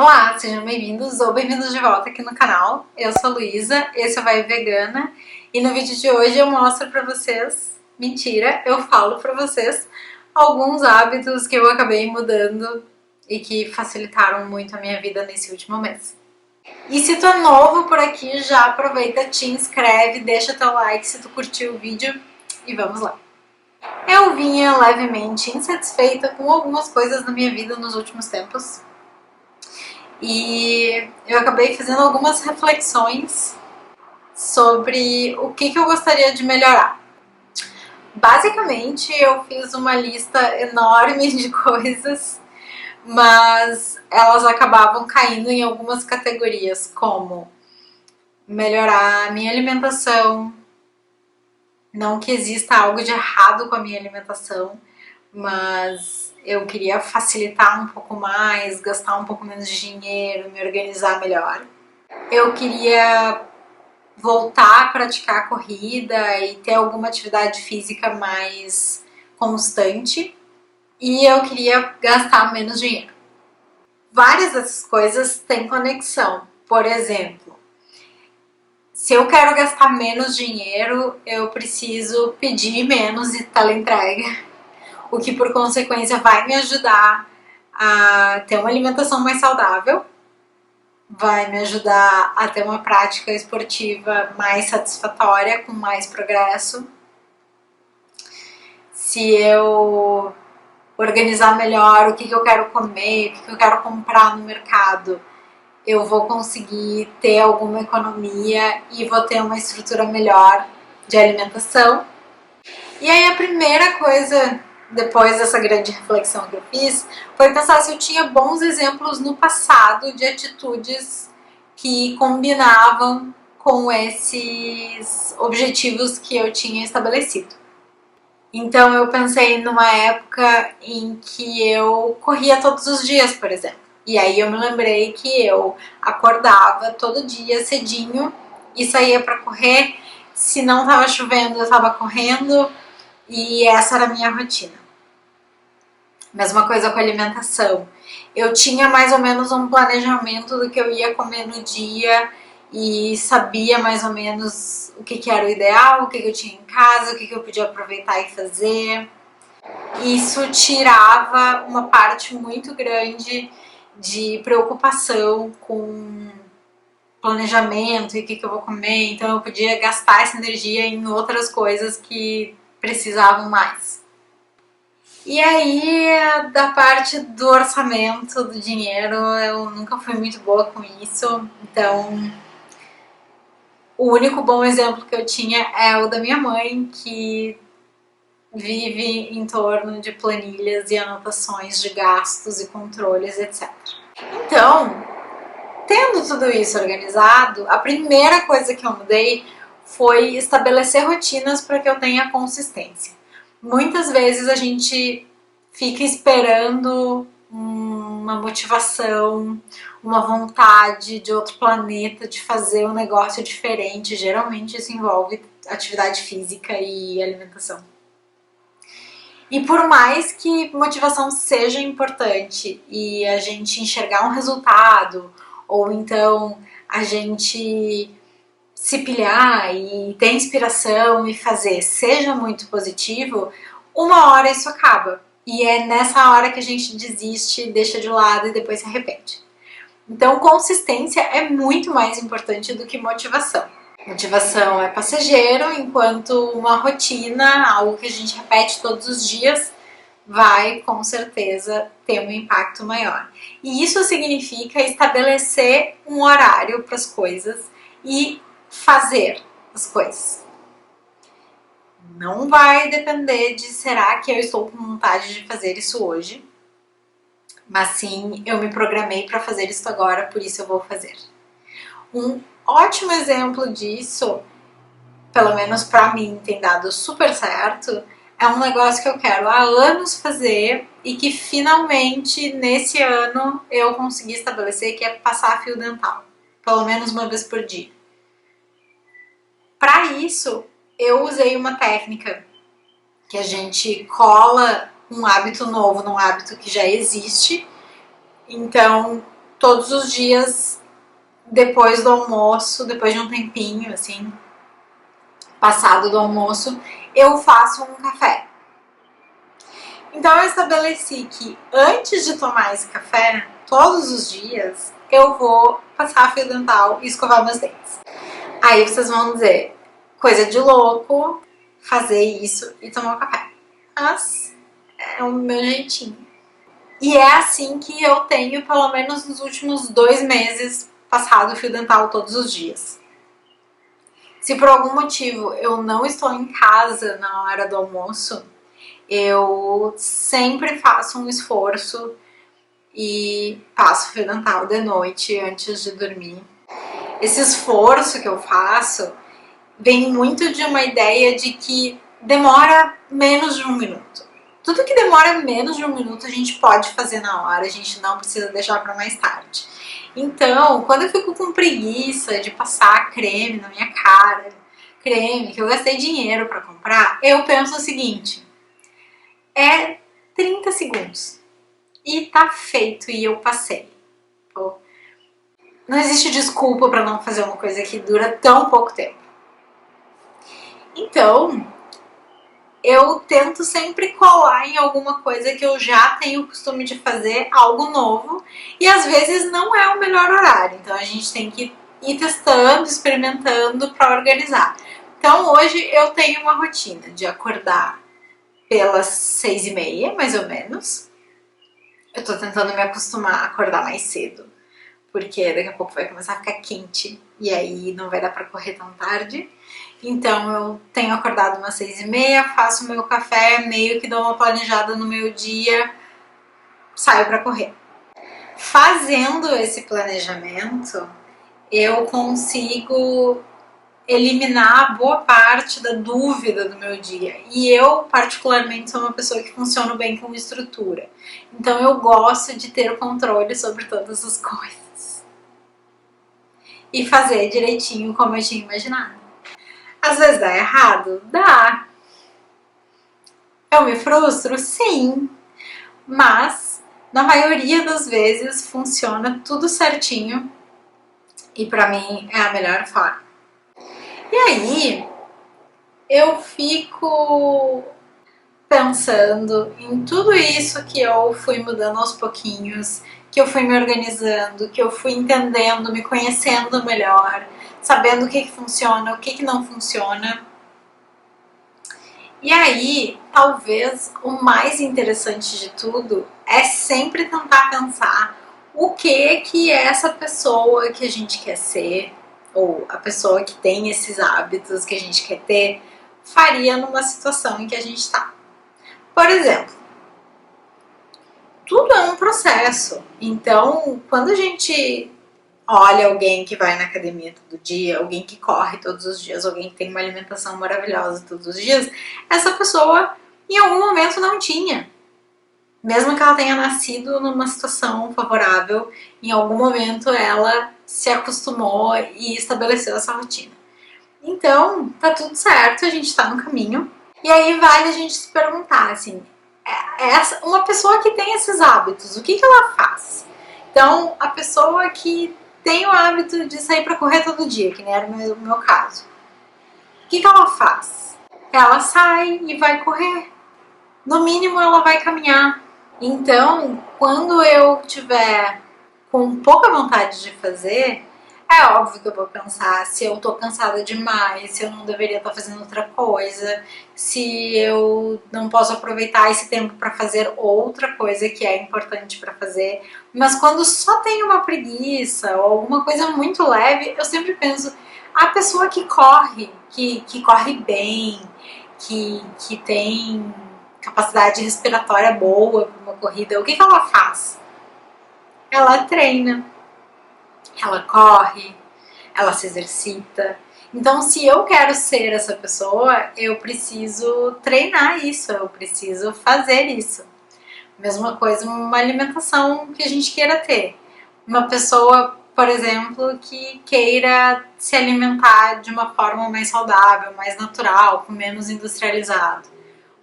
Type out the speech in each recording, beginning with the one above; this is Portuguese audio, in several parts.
Olá, sejam bem-vindos ou bem-vindos de volta aqui no canal. Eu sou a Luísa, esse é o Vai Vegana e no vídeo de hoje eu mostro pra vocês, mentira, eu falo pra vocês alguns hábitos que eu acabei mudando e que facilitaram muito a minha vida nesse último mês. E se tu é novo por aqui, já aproveita, te inscreve, deixa teu like se tu curtiu o vídeo e vamos lá. Eu vinha levemente insatisfeita com algumas coisas na minha vida nos últimos tempos. E eu acabei fazendo algumas reflexões sobre o que eu gostaria de melhorar. Basicamente, eu fiz uma lista enorme de coisas, mas elas acabavam caindo em algumas categorias, como melhorar a minha alimentação, não que exista algo de errado com a minha alimentação, mas eu queria facilitar um pouco mais, gastar um pouco menos de dinheiro, me organizar melhor. Eu queria voltar a praticar corrida e ter alguma atividade física mais constante. E eu queria gastar menos dinheiro. Várias dessas coisas têm conexão. Por exemplo, se eu quero gastar menos dinheiro, eu preciso pedir menos e teleentrega, o que por consequência vai me ajudar a ter uma alimentação mais saudável, vai me ajudar a ter uma prática esportiva mais satisfatória, com mais progresso. Se eu organizar melhor o que eu quero comer, o que eu quero comprar no mercado, eu vou conseguir ter alguma economia e vou ter uma estrutura melhor de alimentação. E aí a primeira coisa, depois dessa grande reflexão que eu fiz, foi pensar se eu tinha bons exemplos no passado de atitudes que combinavam com esses objetivos que eu tinha estabelecido. Então eu pensei numa época em que eu corria todos os dias, por exemplo. E aí eu me lembrei que eu acordava todo dia cedinho e saía para correr. Se não estava chovendo, eu estava correndo e essa era a minha rotina. Mesma coisa com a alimentação. Eu tinha mais ou menos um planejamento do que eu ia comer no dia e sabia mais ou menos o que era o ideal, o que eu tinha em casa, o que eu podia aproveitar e fazer. Isso tirava uma parte muito grande de preocupação com planejamento e o que eu vou comer, então eu podia gastar essa energia em outras coisas que precisavam mais. E aí, da parte do orçamento, do dinheiro, eu nunca fui muito boa com isso, então o único bom exemplo que eu tinha é o da minha mãe, que vive em torno de planilhas e anotações de gastos e controles, etc. Então, tendo tudo isso organizado, a primeira coisa que eu mudei foi estabelecer rotinas para que eu tenha consistência. Muitas vezes a gente fica esperando uma motivação, uma vontade de outro planeta de fazer um negócio diferente. Geralmente isso envolve atividade física e alimentação. E por mais que motivação seja importante e a gente enxergar um resultado, ou então a gente se pilhar e ter inspiração e fazer seja muito positivo, uma hora isso acaba. E é nessa hora que a gente desiste, deixa de lado e depois se arrepende. Então consistência é muito mais importante do que motivação. Motivação é passageiro, enquanto uma rotina, algo que a gente repete todos os dias, vai com certeza ter um impacto maior. E isso significa estabelecer um horário para as coisas e fazer as coisas. Não vai depender de será que eu estou com vontade de fazer isso hoje, mas sim eu me programei para fazer isso agora, por isso eu vou fazer. Um ótimo exemplo disso, pelo menos para mim tem dado super certo, é um negócio que eu quero há anos fazer e que finalmente nesse ano eu consegui estabelecer, que é passar fio dental, pelo menos uma vez por dia. Para isso, eu usei uma técnica que a gente cola um hábito novo num hábito que já existe. Então, todos os dias, depois do almoço, depois de um tempinho, assim, passado do almoço, eu faço um café. Então eu estabeleci que antes de tomar esse café, todos os dias, eu vou passar fio dental e escovar meus dentes. Aí vocês vão dizer, coisa de louco fazer isso e tomar um café. Mas é o meu jeitinho. E é assim que eu tenho, pelo menos nos últimos 2 meses, passado fio dental todos os dias. Se por algum motivo eu não estou em casa na hora do almoço, eu sempre faço um esforço e passo fio dental de noite antes de dormir. Esse esforço que eu faço vem muito de uma ideia de que demora menos de 1 minuto. Tudo que demora menos de 1 minuto a gente pode fazer na hora, a gente não precisa deixar para mais tarde. Então, quando eu fico com preguiça de passar creme na minha cara, creme que eu gastei dinheiro para comprar, eu penso o seguinte, é 30 segundos e tá feito e eu passei. Não existe desculpa para não fazer uma coisa que dura tão pouco tempo. Então, eu tento sempre colar em alguma coisa que eu já tenho o costume de fazer, algo novo, e às vezes não é o melhor horário, então a gente tem que ir testando, experimentando para organizar. Então hoje eu tenho uma rotina de acordar pelas 6h30, mais ou menos. Eu tô tentando me acostumar a acordar mais cedo, porque daqui a pouco vai começar a ficar quente e aí não vai dar para correr tão tarde. Então eu tenho acordado umas 6h30, faço meu café, meio que dou uma planejada no meu dia, saio para correr. Fazendo esse planejamento, eu consigo eliminar boa parte da dúvida do meu dia. E eu, particularmente, sou uma pessoa que funciona bem com estrutura. Então eu gosto de ter o controle sobre todas as coisas. E fazer direitinho como eu tinha imaginado. Às vezes dá errado? Dá. Eu me frustro? Sim. Mas, na maioria das vezes, funciona tudo certinho. E pra mim é a melhor forma. E aí, eu fico pensando em tudo isso que eu fui mudando aos pouquinhos, que eu fui me organizando, que eu fui entendendo, me conhecendo melhor, sabendo o que funciona, o que não funciona. E aí, talvez o mais interessante de tudo é sempre tentar pensar o que é essa pessoa que a gente quer ser, ou a pessoa que tem esses hábitos que a gente quer ter, faria numa situação em que a gente está. Por exemplo, tudo é um processo. Então, quando a gente olha alguém que vai na academia todo dia, alguém que corre todos os dias, alguém que tem uma alimentação maravilhosa todos os dias, essa pessoa em algum momento não tinha. Mesmo que ela tenha nascido numa situação favorável, em algum momento ela se acostumou e estabeleceu essa rotina. Então, tá tudo certo, a gente tá no caminho. E aí vale a gente se perguntar, assim, uma pessoa que tem esses hábitos, o que ela faz? Então, a pessoa que tem o hábito de sair para correr todo dia, que nem era o meu caso, o que ela faz? Ela sai e vai correr. No mínimo, ela vai caminhar. Então, quando eu tiver com pouca vontade de fazer, é óbvio que eu vou pensar se eu tô cansada demais, se eu não deveria estar fazendo outra coisa, se eu não posso aproveitar esse tempo para fazer outra coisa que é importante para fazer. Mas quando só tem uma preguiça ou alguma coisa muito leve, eu sempre penso, a pessoa que corre, que corre bem, que tem capacidade respiratória boa para uma corrida, o que ela faz? Ela treina, ela corre, ela se exercita. Então, se eu quero ser essa pessoa, eu preciso treinar isso, eu preciso fazer isso. Mesma coisa, uma alimentação que a gente queira ter. Uma pessoa, por exemplo, que queira se alimentar de uma forma mais saudável, mais natural, com menos industrializado.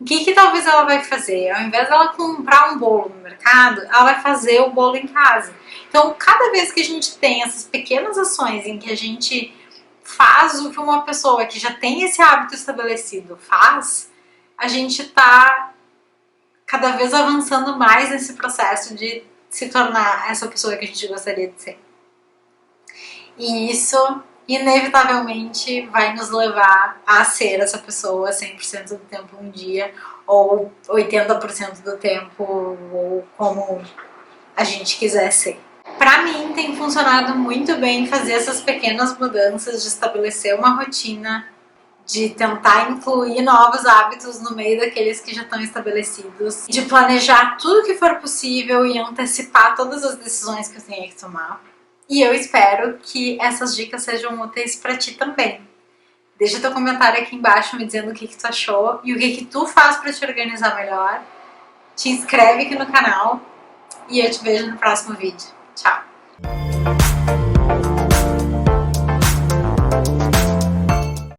O que talvez ela vai fazer? Ao invés dela comprar um bolo no mercado, ela vai fazer o bolo em casa. Então, cada vez que a gente tem essas pequenas ações em que a gente faz o que uma pessoa que já tem esse hábito estabelecido faz, a gente tá cada vez avançando mais nesse processo de se tornar essa pessoa que a gente gostaria de ser. E isso, inevitavelmente, vai nos levar a ser essa pessoa 100% do tempo um dia, ou 80% do tempo, ou como a gente quiser ser. Para mim, tem funcionado muito bem fazer essas pequenas mudanças, de estabelecer uma rotina, de tentar incluir novos hábitos no meio daqueles que já estão estabelecidos, de planejar tudo que for possível e antecipar todas as decisões que eu tenho que tomar. E eu espero que essas dicas sejam úteis para ti também. Deixa teu comentário aqui embaixo me dizendo o que tu achou e o que tu faz para te organizar melhor. Te inscreve aqui no canal e eu te vejo no próximo vídeo. Tchau!